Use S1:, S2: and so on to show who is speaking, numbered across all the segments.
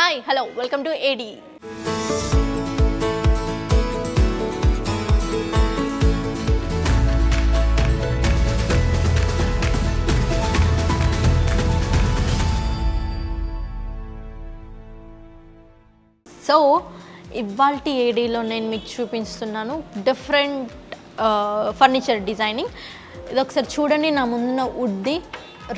S1: Hi, hello, welcome to AD. So ఇవాల్టి ఏడీలో నేను మీకు చూపిస్తున్నాను డిఫరెంట్ ఫర్నిచర్ డిజైనింగ్. ఇది ఒకసారి చూడండి, నా ముందున్న వుడ్ది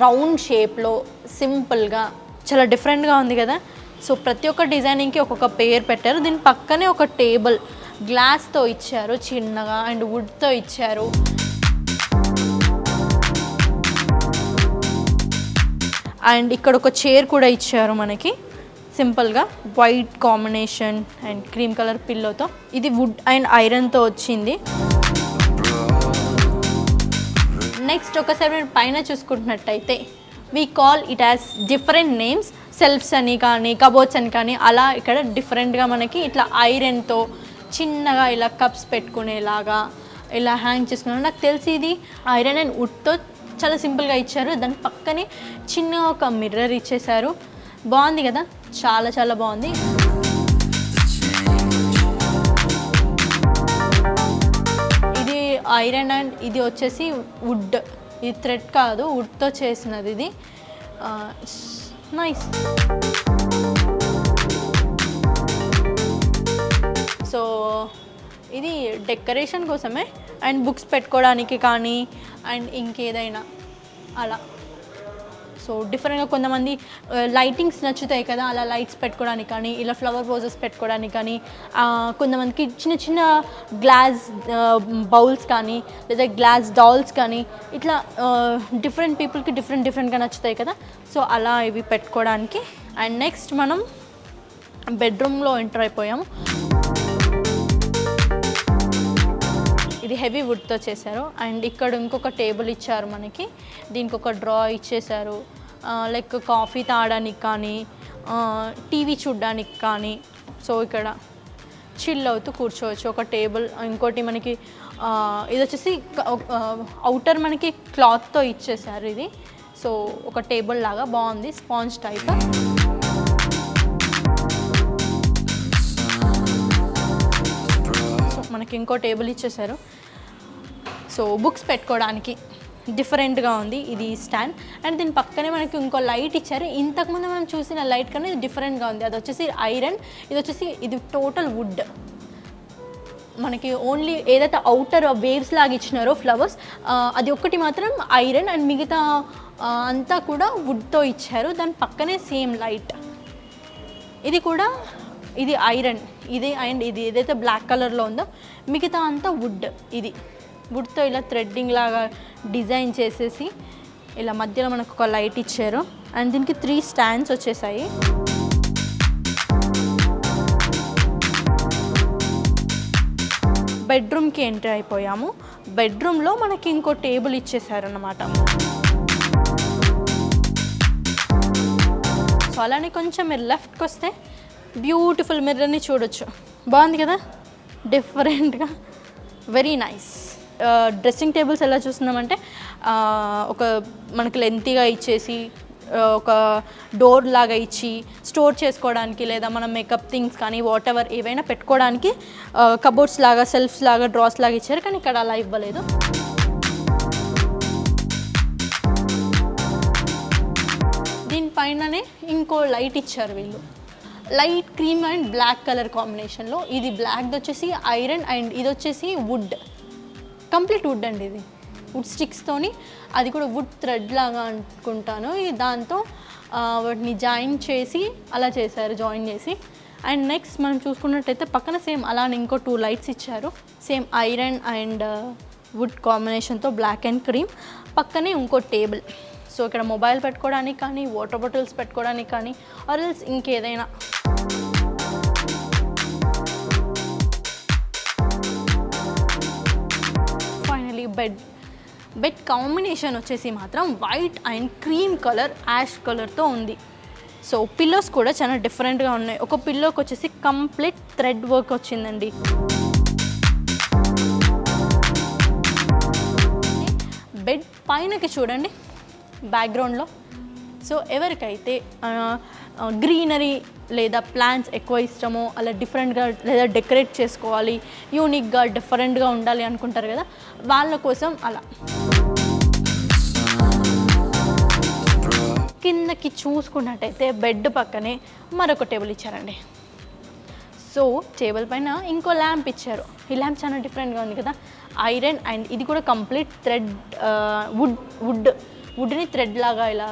S1: రౌండ్ షేప్లో సింపుల్గా చాలా డిఫరెంట్గా ఉంది కదా. సో ప్రతి ఒక్క డిజైనింగ్కి ఒక్కొక్క పేరు పెట్టారు. దీని పక్కనే ఒక టేబుల్ గ్లాస్తో ఇచ్చారు చిన్నగా, అండ్ వుడ్తో ఇచ్చారు. అండ్ ఇక్కడ ఒక చైర్ కూడా ఇచ్చారు మనకి సింపుల్గా, white combination and cream colour పిల్లోతో. ఇది వుడ్ అండ్ ఐరన్తో వచ్చింది. నెక్స్ట్ ఒకసారి మీరు పైన చూసుకుంటున్నట్టయితే we call it as different names, shelves అని కానీ కబోర్డ్స్ అని కానీ, అలా ఇక్కడ డిఫరెంట్గా మనకి ఇట్లా ఐరన్తో చిన్నగా ఇలా కప్స్ పెట్టుకునేలాగా ఇలా హ్యాంగ్ చేసుకున్నాను. నాకు తెలిసి ఇది ఐరన్ అండ్ వుడ్తో చాలా సింపుల్గా ఇచ్చారు. దాని పక్కనే చిన్న ఒక మిర్రర్ ఇచ్చేసారు. బాగుంది కదా, చాలా చాలా బాగుంది. ఇది ఐరన్ అండ్ ఇది వచ్చేసి వుడ్, ఇది థ్రెడ్ కాదు, వుడ్తో చేసినది. ఇది నైస్. సో ఇది డెకరేషన్ కోసమే, అండ్ బుక్స్ పెట్టుకోవడానికి కానీ అండ్ ఇంకేదైనా అలా. సో డిఫరెంట్గా కొంతమంది లైటింగ్స్ నచ్చుతాయి కదా, అలా లైట్స్ పెట్టుకోవడానికి కానీ, ఇలా ఫ్లవర్ పోజెస్ పెట్టుకోవడానికి కానీ, కొంతమందికి చిన్న చిన్న గ్లాస్ బౌల్స్ కానీ లేదా గ్లాస్ డాల్స్ కానీ, ఇట్లా డిఫరెంట్ పీపుల్కి డిఫరెంట్గా నచ్చుతాయి కదా. సో అలా ఇవి పెట్టుకోవడానికి. అండ్ నెక్స్ట్ మనం బెడ్రూమ్లో ఎంటర్ అయిపోయాము. ఇది హెవీ వుడ్తో చేశారు. అండ్ ఇక్కడ ఇంకొక టేబుల్ ఇచ్చారు మనకి, దీనికి ఒక డ్రా ఇచ్చేసారు. లైక్ కాఫీ తాగడానికి కానీ, టీవీ చూడడానికి కానీ. సో ఇక్కడ చిల్ అవుతూ కూర్చోవచ్చు. ఒక టేబుల్, ఇంకోటి మనకి ఇది వచ్చేసి అవుటర్ మనకి క్లాత్తో ఇచ్చేసారు ఇది. సో ఒక టేబుల్ లాగా బాగుంది, స్పాంజ్ టైప్. సో మనకి ఇంకో టేబుల్ ఇచ్చేసారు. సో బుక్స్ పెట్టుకోవడానికి డిఫరెంట్గా ఉంది ఇది స్టాండ్. అండ్ దీని పక్కనే మనకి ఇంకో లైట్ ఇచ్చారు. ఇంతకుముందు మనం చూసిన లైట్ కన్నా ఇది డిఫరెంట్గా ఉంది. అది వచ్చేసి ఐరన్, ఇది టోటల్ వుడ్. మనకి ఓన్లీ ఏదైతే అవుటర్ వేవ్స్ లాగా ఇచ్చినారో ఫ్లవర్స్, అది ఒక్కటి మాత్రం ఐరన్, అండ్ మిగతా అంతా కూడా వుడ్తో ఇచ్చారు. దాని పక్కనే సేమ్ లైట్, ఇది కూడా ఇది ఐరన్, ఇది అండ్ ఇది ఏదైతే బ్లాక్ కలర్లో ఉందో మిగతా అంతా వుడ్. ఇది వుడ్తో ఇలా థ్రెడ్డింగ్ లాగా డిజైన్ చేసేసి ఇలా మధ్యలో మనకు ఒక లైట్ ఇచ్చారు. అండ్ దీనికి 3 స్టాండ్స్ వచ్చేసాయి. బెడ్రూమ్కి ఎంటర్ అయిపోయాము. బెడ్రూమ్లో మనకి ఇంకో టేబుల్ ఇచ్చేసారన్నమాట. సో అలానే కొంచెం మీరు లెఫ్ట్కి వస్తే బ్యూటిఫుల్ మిర్రర్ని చూడొచ్చు. బాగుంది కదా, డిఫరెంట్గా, వెరీ నైస్. డ్రెస్సింగ్ టేబుల్స్ ఎలా చూస్తున్నామంటే ఒక మనకి లెంతీగా ఇచ్చేసి ఒక డోర్ లాగా ఇచ్చి స్టోర్ చేసుకోవడానికి, లేదా మనం మేకప్ థింగ్స్ కానీ వాట్ ఎవర్ ఏవైనా పెట్టుకోవడానికి కబోర్డ్స్ లాగా, సెల్ఫ్స్ లాగా, డ్రాస్ లాగా ఇచ్చారు. కానీ ఇక్కడ అలా ఇవ్వలేదు. దీనిపైననే ఇంకో లైట్ ఇచ్చారు వీళ్ళు, light cream and black colour కాంబినేషన్లో. ఇది బ్లాక్ది వచ్చేసి ఐరన్, అండ్ ఇది వచ్చేసి వుడ్, కంప్లీట్ వుడ్ అండి. ఇది వుడ్ స్టిక్స్తోని, అది కూడా వుడ్ థ్రెడ్ లాగా అనుకుంటాను. ఇది దాంతో వాటిని జాయిన్ చేసి అలా చేశారు, జాయిన్ చేసి. అండ్ నెక్స్ట్ మనం చూసుకున్నట్టయితే పక్కన సేమ్ అలానే ఇంకో 2 లైట్స్ ఇచ్చారు. సేమ్ ఐరన్ అండ్ వుడ్ కాంబినేషన్తో, బ్లాక్ అండ్ క్రీమ్. పక్కనే ఇంకో టేబుల్. సో ఇక్కడ మొబైల్ పెట్టుకోవడానికి కానీ, వాటర్ బాటిల్స్ పెట్టుకోవడానికి కానీ, ఆర్ ఎల్స్ ఇంకేదైనా. ఫైనలీ బెడ్ కాంబినేషన్ వచ్చేసి మాత్రం white and cream colour, ash కలర్తో ఉంది. సో పిల్లోస్ కూడా చాలా డిఫరెంట్గా ఉన్నాయి. ఒక పిల్లోకి వచ్చేసి కంప్లీట్ థ్రెడ్ వర్క్ వచ్చిందండి. బెడ్ పైనకి చూడండి బ్యాక్గ్రౌండ్లో. సో ఎవరికైతే గ్రీనరీ లేదా ప్లాంట్స్ ఎక్కువ ఇష్టమో అలా డిఫరెంట్గా లేదా డెకరేట్ చేసుకోవాలి, యూనిక్గా డిఫరెంట్గా ఉండాలి అనుకుంటారు కదా, వాళ్ళ కోసం అలా. కిందకి చూసుకున్నట్టయితే బెడ్ పక్కనే మరొక టేబుల్ ఇచ్చారండి. సో టేబుల్ పైన ఇంకో ల్యాంప్ ఇచ్చారు. ఈ ల్యాంప్ చాలా డిఫరెంట్గా ఉంది కదా, ఐరన్ అండ్ ఇది కూడా కంప్లీట్ థ్రెడ్ వుడ్ని థ్రెడ్ లాగా ఇలా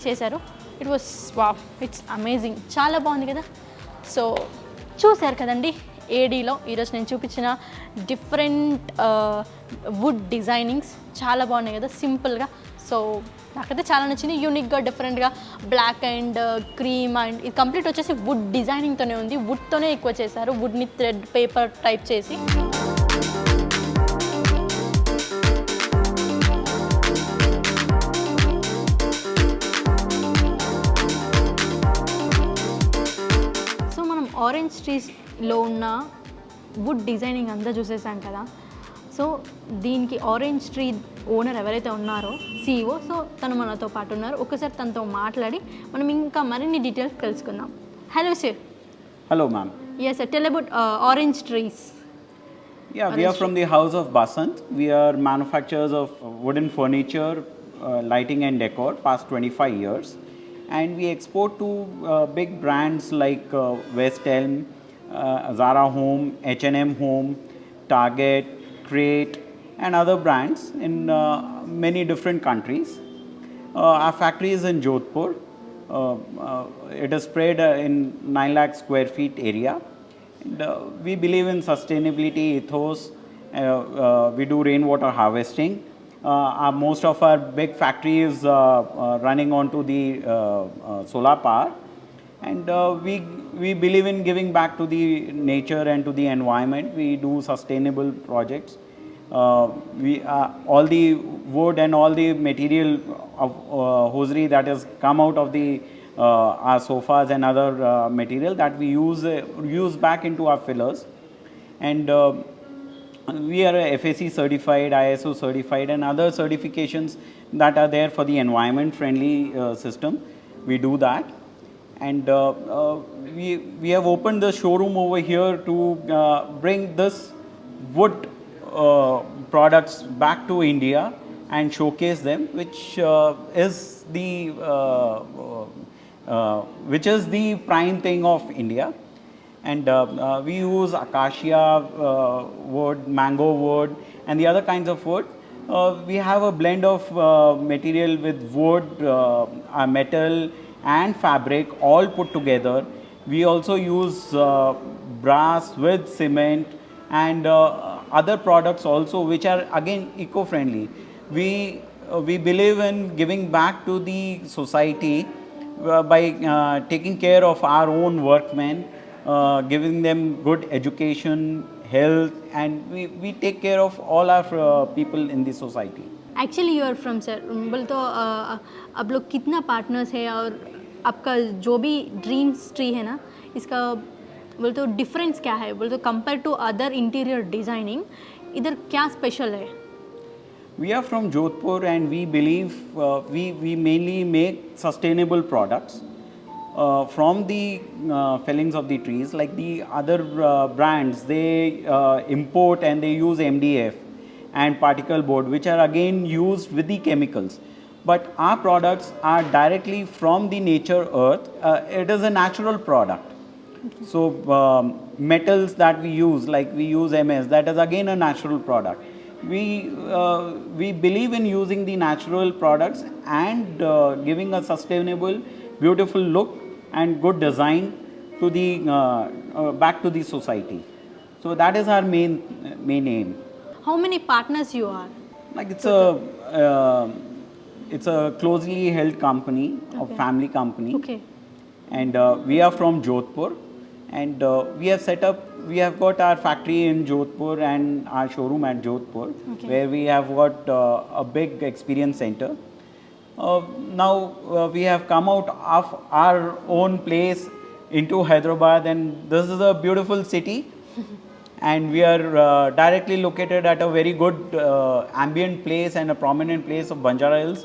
S1: చేశారు. It was wow, it's amazing, చాలా బాగుంది కదా. సో చూశారు కదండి ఏడీలో ఈరోజు నేను చూపించిన డిఫరెంట్ వుడ్ డిజైనింగ్స్ చాలా బాగున్నాయి కదా సింపుల్గా. సో నాకైతే చాలా నచ్చింది, యూనిక్గా డిఫరెంట్గా బ్లాక్ అండ్ క్రీమ్ అండ్ ఇది కంప్లీట్ వచ్చేసి వుడ్ డిజైనింగ్తోనే ఉంది, వుడ్తోనే ఎక్కువ చేశారు, వుడ్ని థ్రెడ్ పేపర్ టైప్ చేసి. సో మనం ఆరెంజ్ ట్రీస్లో ఉన్న వుడ్ డిజైనింగ్ అంతా చూసేసాం కదా. సో దీనికి ఆరెంజ్ ట్రీ ఓనర్ ఎవరైతే ఉన్నారో CEO, సో తను మనతో పాటు ఉన్నారు. ఒకసారి తనతో మాట్లాడి మనం ఇంకా మరిన్ని డీటెయిల్స్ తెలుసుకుందాం. Hello sir.
S2: Hello ma'am.
S1: Yes sir, tell about orange trees.
S2: Yeah, we are from the house of Basant. We are manufacturers of wooden furniture, lighting and decor past 25 years, and we export to big brands like West Elm, Zara Home, H&M Home, Target, Crate and other brands in many different countries. Our factory is in Jodhpur. It is spread in 9 lakh square feet area. And, we believe in sustainability ethos. We do rainwater harvesting. Most of our big factory is running onto the solar power. And we believe in giving back to the nature and to the environment. We do sustainable projects. All the wood and all the material of hosiery that has come out of the our sofas and other material that we use back into our fillers. And we are FAC certified, ISO certified and other certifications that are there for the environment friendly system. We do that. And we have opened the showroom over here to bring this wood products back to India and showcase them, which is the prime thing of India. And we use acacia wood, mango wood and the other kinds of wood. We have a blend of material with wood, metal and fabric all put together. We also use brass with cement and other products also, which are again eco-friendly. We believe in giving back to the society by taking care of our own workmen, giving them good education, health, and we take care of all our people in the society.
S1: Actually you are from sir, बोले तो आप लोग कितना partners है और आपका जो भी ड्रीम्स ट्री है ना, इसका बोले तो डिफरेंस क्या है, बोले तो compare to other interior designing इधर क्या स्पेशल है?
S2: We are from Jodhpur and we believe we mainly make sustainable products from the fellings of the trees. Like the other brands, they import and they use MDF and particle board, which are again used with the chemicals. But our products are directly from the nature earth. It is a natural product. Okay. So metals that we use, like we use MS, that is again a natural product. We believe in using the natural products and giving a sustainable, beautiful look and good design to the back to the society. So that is our main aim.
S1: How many partners you are?
S2: Like it's a closely held company, a family company.
S1: Okay.
S2: And we are from Jodhpur, and we have got our factory in Jodhpur and our showroom at Jodhpur, okay, where we have got a big experience center. Now we have come out of our own place into Hyderabad, and this is a beautiful city. And we are directly located at a very good ambient place and a prominent place of Banjara Hills,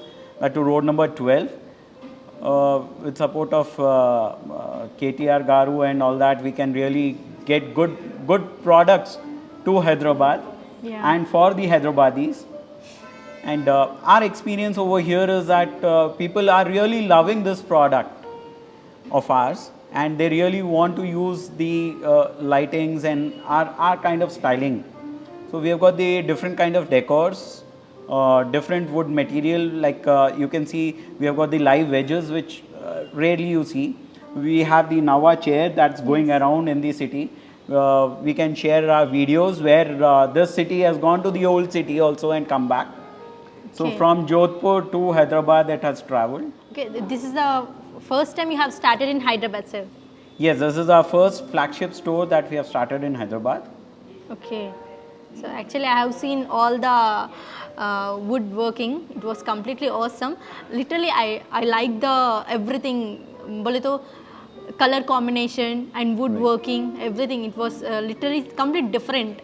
S2: to road number 12. with support of KTR Garu and all that, we can really get good products to Hyderabad and for the Hyderabadis. And our experience over here is that people are really loving this product of ours, and they really want to use the lightings and our kind of styling. So we have got the different kind of decors, different wood material, like you can see we have got the live wedges, which rarely you see. We have the Nawa chair that's going around in the city. We can share our videos where this city has gone to the old city also and come back. So from Jodhpur to Hyderabad it has traveled.
S1: Okay, this is the first time you have started in Hyderabad, sir.
S2: Yes, this is our first flagship store that we have started in Hyderabad.
S1: Okay. So actually I have seen all the woodworking. It was completely awesome. Literally I like the everything. Bole to color combination and woodworking, everything. It was literally completely different.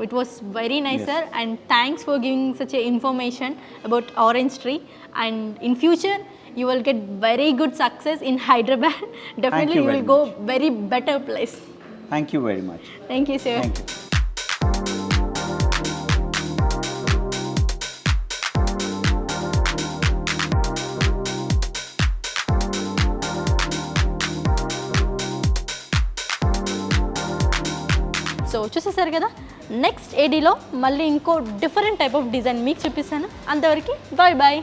S1: It was very nice, sir, and thanks for giving such a information about Orange Tree. And in future you will get very good success in Hyderabad. Definitely you will go very better place.
S2: Thank you very much.
S1: Thank you, sir.
S2: Thank you.
S1: So చూసేసారు కదా, next ఏడీలో మళ్ళీ ఇంకో different type of design మీకు చూపిస్తాను. అంతవరకు bye bye.